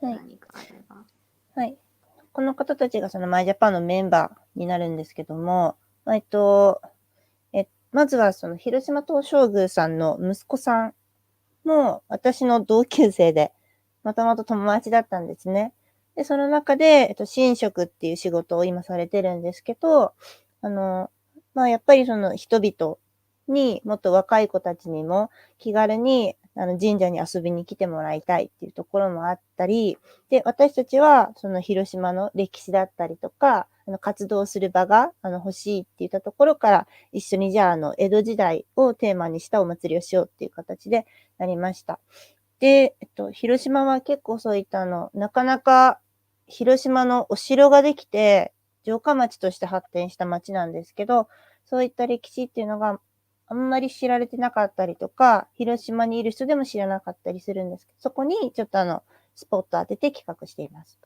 何かあれば。はい。この方たちがそのMyJapanのメンバーになるんですけども、まずはその広島東照宮さんの息子さんも私の同級生で、もともと友達だったんですね。で、その中で、神職っていう仕事を今されてるんですけど、やっぱりその人々にもっと若い子たちにも気軽に神社に遊びに来てもらいたいっていうところもあったり、で、私たちはその広島の歴史だったりとか、活動する場が欲しいって言ったところから、一緒にじゃあ江戸時代をテーマにしたお祭りをしようっていう形でなりました。で、広島は結構そういったなかなか広島のお城ができて、城下町として発展した町なんですけど、そういった歴史っていうのがあんまり知られてなかったりとか、広島にいる人でも知らなかったりするんですけど、そこにちょっとスポット当てて企画しています。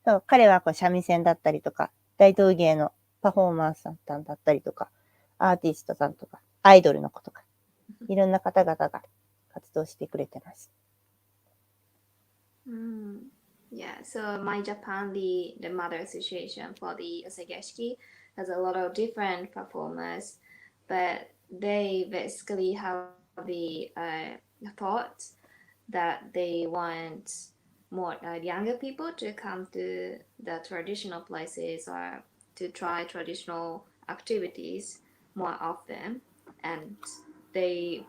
そう彼は三味線だったりとか、大道芸のパフォーマンスさんだったりとか、アーティストさんとか、アイドルの子とか、いろんな方々が活動してくれてます。Yeah, so MyJapan, the mother association for the Asa Gishiki, has a lot of different performers, but they basically have the thought that they want more younger people to come to the traditional places or to try traditional activities more often, and they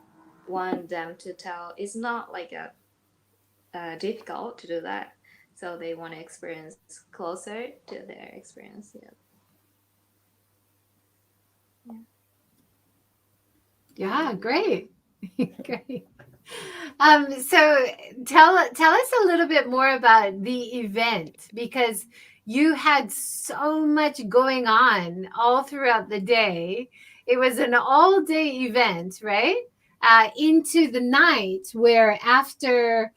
want them to tell it's not like difficult to do that. So they want to experience closer to their experience. Yeah, great. Great. So tell us a little bit more about the event, because you had so much going on all throughout the day. It was an all-day event, right? Into the night, where after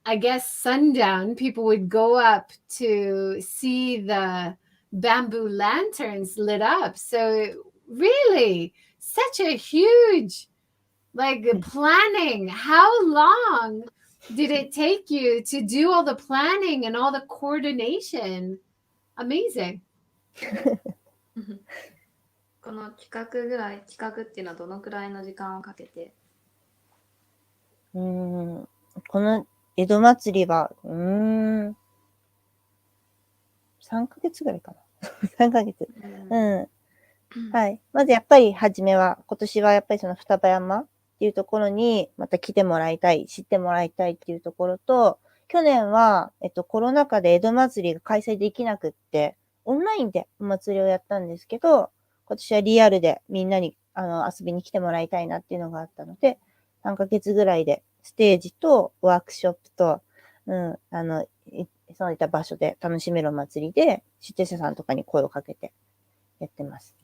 I guess sundown, people would go up to see the bamboo lanterns lit up. So really, such a huge planning. How long did it take you to do all the planning and all the coordination? Amazing. この企画っていうのはどのくらいの時間をかけて？この江戸祭りは、3ヶ月ぐらいかな。3ヶ月。はい。まずやっぱり初めは、今年はやっぱりその双葉山っていうところにまた来てもらいたい、知ってもらいたいっていうところと、去年は、コロナ禍で江戸祭りが開催できなくって、オンラインでお祭りをやったんですけど、今年はリアルでみんなに遊びに来てもらいたいなっていうのがあったので、3ヶ月ぐらいでステージとワークショップと、そういった場所で楽しめるお祭りで、出展者さんとかに声をかけてやってます。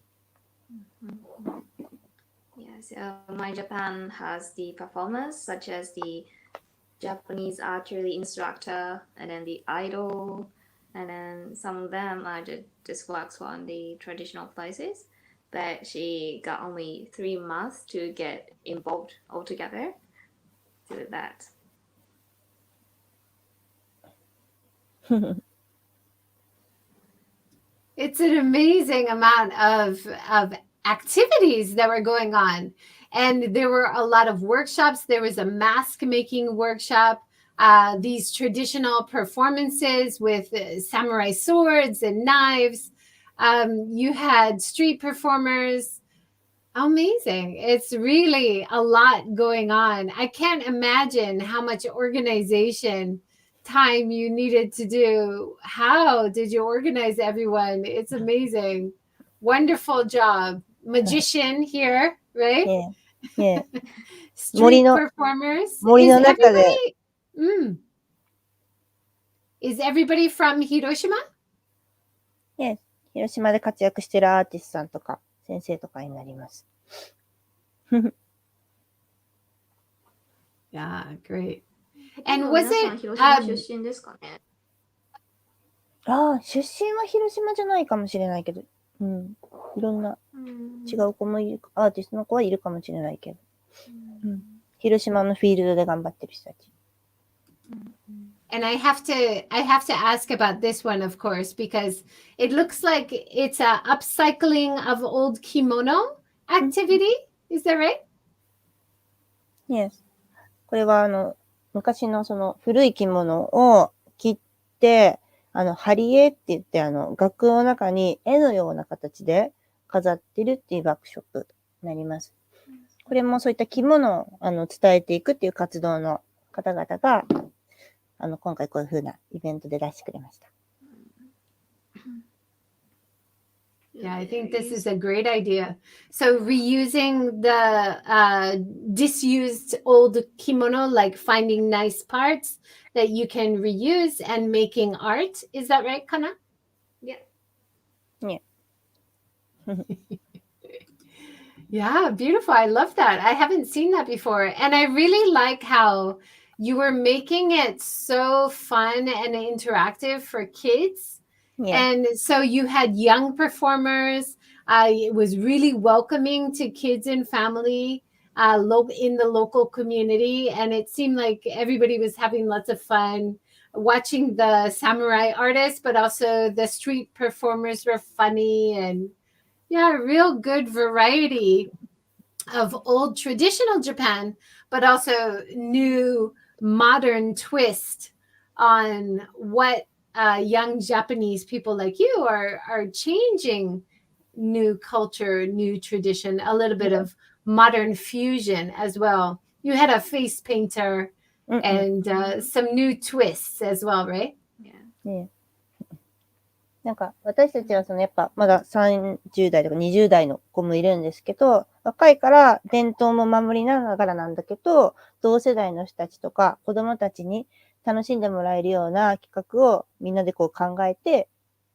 Yes, MyJapan has the performers such as the Japanese archery instructor and then the idol, and then some of them are just works on the traditional places. But she got only 3 months to get involved altogether to that. It's an amazing amount of activities that were going on. And there were a lot of workshops. There was a mask making workshop, these traditional performances with samurai swords and knives. You had street performers. Amazing. It's really a lot going on. I can't imagine how much organization time you needed to do. How did you organize everyone? It's amazing. Wonderful job. Magician here, right? Yeah. Street performers. 森の中で。Is everybody from Hiroshima? Yes. 広島で活躍しているアーティストさんとか先生とかになります。Yeah, great. And was 皆さん it 広島出身ですかね？出身は広島じゃないかもしれないけど、いろんな違う子もいる、アーティストの子はいるかもしれないけど、広島のフィールドで頑張ってる人たち。And I have to ask about this one, of course, because it looks like it's a upcycling of old kimono activity. Is that right? Yes. これは昔のその古い着物を切って、貼り絵って言って、額の中に絵のような形で飾ってるっていうワークショップになります。これもそういった着物を伝えていくっていう活動の方々が、今回こういう風なイベントで出してくれました。Yeah, I think this is a great idea. So reusing the disused old kimono, like finding nice parts that you can reuse and making art. Is that right, Kana? Yeah. Yeah. Yeah, beautiful. I love that. I haven't seen that before. And I really like how you were making it so fun and interactive for kids. Yeah. And so you had young performers. It was really welcoming to kids and family in the local community. And it seemed like everybody was having lots of fun watching the samurai artists, but also the street performers were funny. And yeah, real good variety of old traditional Japan, but also new modern twist on what young Japanese people like you are changing new culture, new tradition, a little bit of modern fusion as well. You had a face painter and some new twists as well, right? Yeah. なんか私たちはやっぱまだ30代とか20代の子もいるんですけど、若いから伝統も守りながらなんだけど、同世代の人たちとか子供たちに楽しんでもらえるような企画をみんなでこう考えて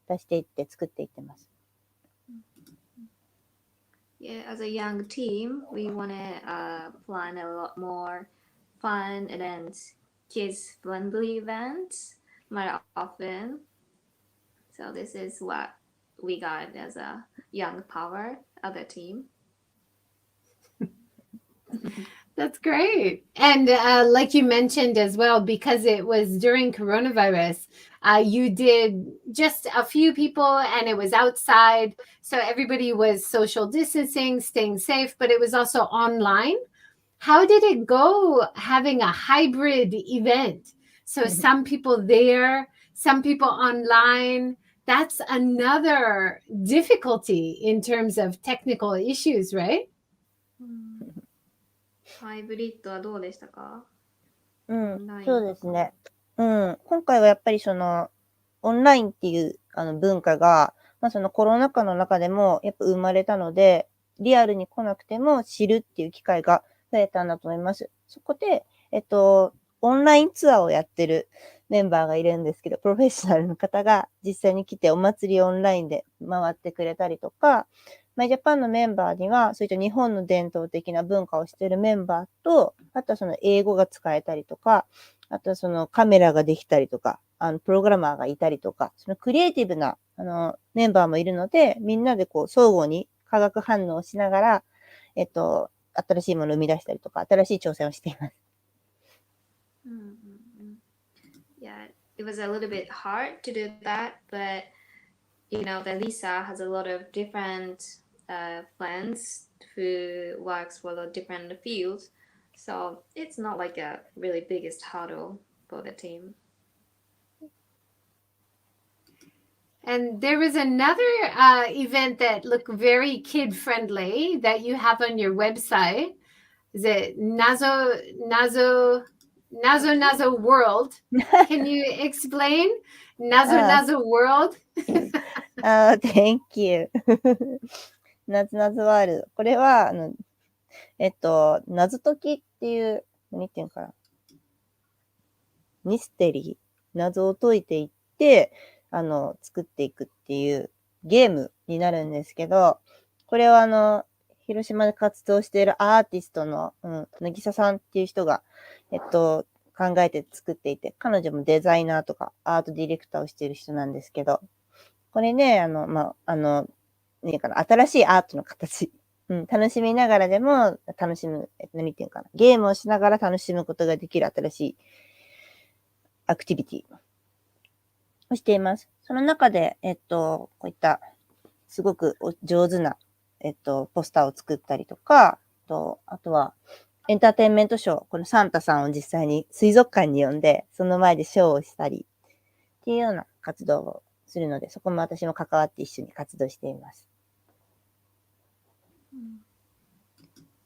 出していって作っていってます。Yeah, as a young team, we want to plan a lot more fun and kids-friendly events more often. So this is what we got as a young power of the team. That's great. And like you mentioned as well, because it was during coronavirus, you did just a few people and it was outside. So everybody was social distancing, staying safe, but it was also online. How did it go having a hybrid event? So some people there, some people online. That's another difficulty in terms of technical issues, right? ハイブリッドはどうでしたか？そうですね。今回はやっぱりその、オンラインっていう文化が、そのコロナ禍の中でもやっぱ生まれたので、リアルに来なくても知るっていう機会が増えたんだと思います。そこで、オンラインツアーをやってるメンバーがいるんですけど、プロフェッショナルの方が実際に来てお祭りオンラインで回ってくれたりとか、MyJapan のメンバーには、そういった日本の伝統的な文化をしているメンバーと、あとはその英語が使えたりとか、あとはそのカメラができたりとか、プログラマーがいたりとか、そのクリエイティブな、メンバーもいるので、みんなでこう、相互に化学反応をしながら、新しいものを生み出したりとか、新しい挑戦をしています。Yeah, it was a little bit hard to do that, but you know that Lisa has a lot of different friends who works for the different fields, so it's not like a really biggest hurdle for the team. And there was another event that looked very kid-friendly that you have on your website. Is it Nazo World? Can you explain Nazo World? Thank you. なぞなぞワールド。これは、謎解きっていう、何ていうのかな。ミステリー、謎を解いていって、作っていくっていうゲームになるんですけど、これは広島で活動しているアーティストの、なぎささんっていう人が、考えて作っていて、彼女もデザイナーとかアートディレクターをしている人なんですけど、これね、何かな、新しいアートの形、楽しみながらでも楽しむ、何ていうかな、ゲームをしながら楽しむことができる新しいアクティビティをしています。その中で、こういったすごく上手な、ポスターを作ったりとか、あとはエンターテインメントショー、このサンタさんを実際に水族館に呼んで、その前でショーをしたりっていうような活動をするので、そこも私も関わって一緒に活動しています。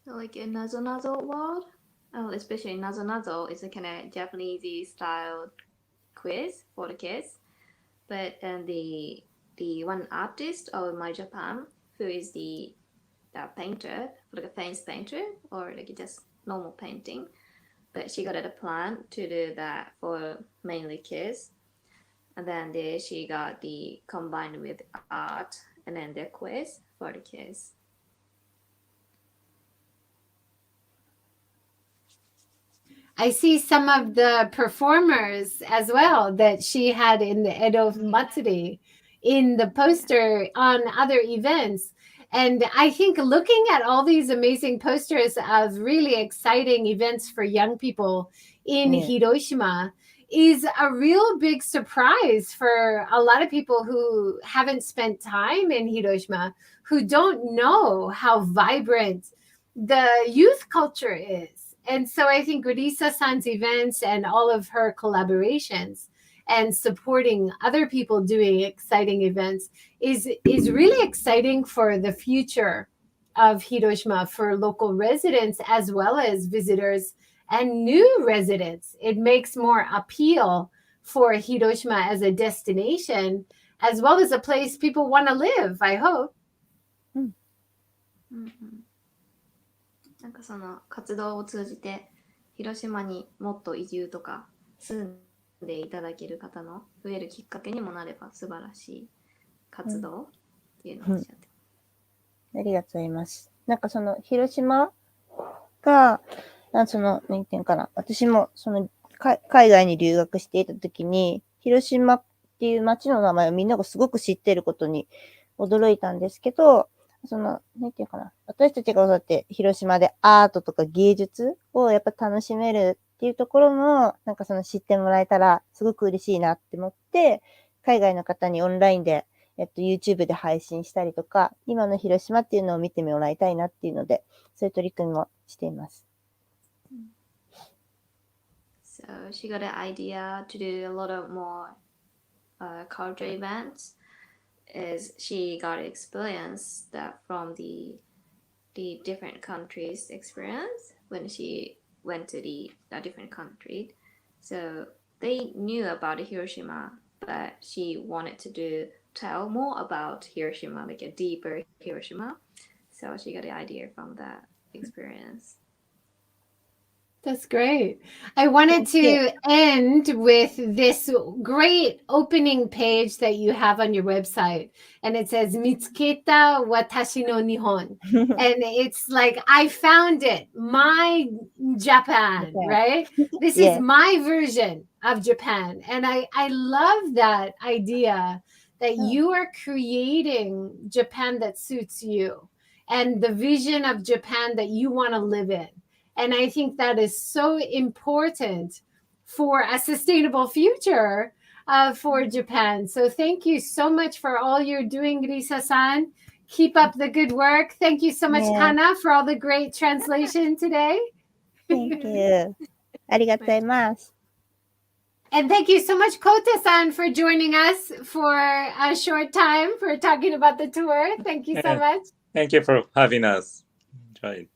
So like in Nazo world, especially Nazo is a kind of Japanese style quiz for the kids. But the one artist of MyJapan who is the painter, like a famous painter or like just normal painting, but she got a plan to do that for mainly kids, and then she got the combined with art and then the quiz for the kids. I see some of the performers as well that she had in the Edo Matsuri in the poster on other events. And I think looking at all these amazing posters of really exciting events for young people in Hiroshima is a real big surprise for a lot of people who haven't spent time in Hiroshima, who don't know how vibrant the youth culture is. And so I think Risa-san's events and all of her collaborations and supporting other people doing exciting events is really exciting for the future of Hiroshima for local residents as well as visitors and new residents. It makes more appeal for Hiroshima as a destination as well as a place people want to live, I hope. なんかその活動を通じて広島にもっと移住とか住んでいただける方の増えるきっかけにもなれば素晴らしい活動っていうのをおっしゃって、ありがとうございます。なんかその広島が何ていうかな、私もその海外に留学していた時に広島っていう街の名前をみんながすごく知っていることに驚いたんですけど、なんていうかな。私たちがそうやって広島でアートとか芸術をやっぱ楽しめるっていうところも、なんか知ってもらえたらすごく嬉しいなって思って、海外の方にオンラインで、YouTube で配信したりとか、今の広島っていうのを見てもらいたいなっていうので、そういう取り組みもしています。So she got an idea to do a lot of more culture events. Is she got experience that from the different countries experience when she went to the different country. So they knew about Hiroshima, but she wanted to tell more about Hiroshima, like a deeper Hiroshima. So she got the idea from that experience. That's great. I wanted to end with this great opening page that you have on your website. And it says, Mitsuketa watashi no Nihon. And it's like, I found it, my Japan, right? This is my version of Japan. And I love that idea that you are creating Japan that suits you and the vision of Japan that you want to live in. And I think that is so important for a sustainable future for Japan. So thank you so much for all you're doing, Risa-san. Keep up the good work. Thank you so much, Kana, for all the great translation today. Thank you. ありがとうございます。 And thank you so much, Kota-san, for joining us for a short time for talking about the tour. Thank you so much. Thank you for having us. Enjoy.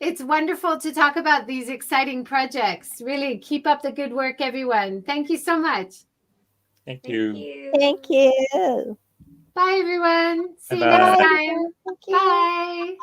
It's wonderful to talk about these exciting projects. Really, keep up the good work, everyone. Thank you so much. Thank you. Thank you. Bye, everyone. See you Bye-bye. next time. Thank you. Bye.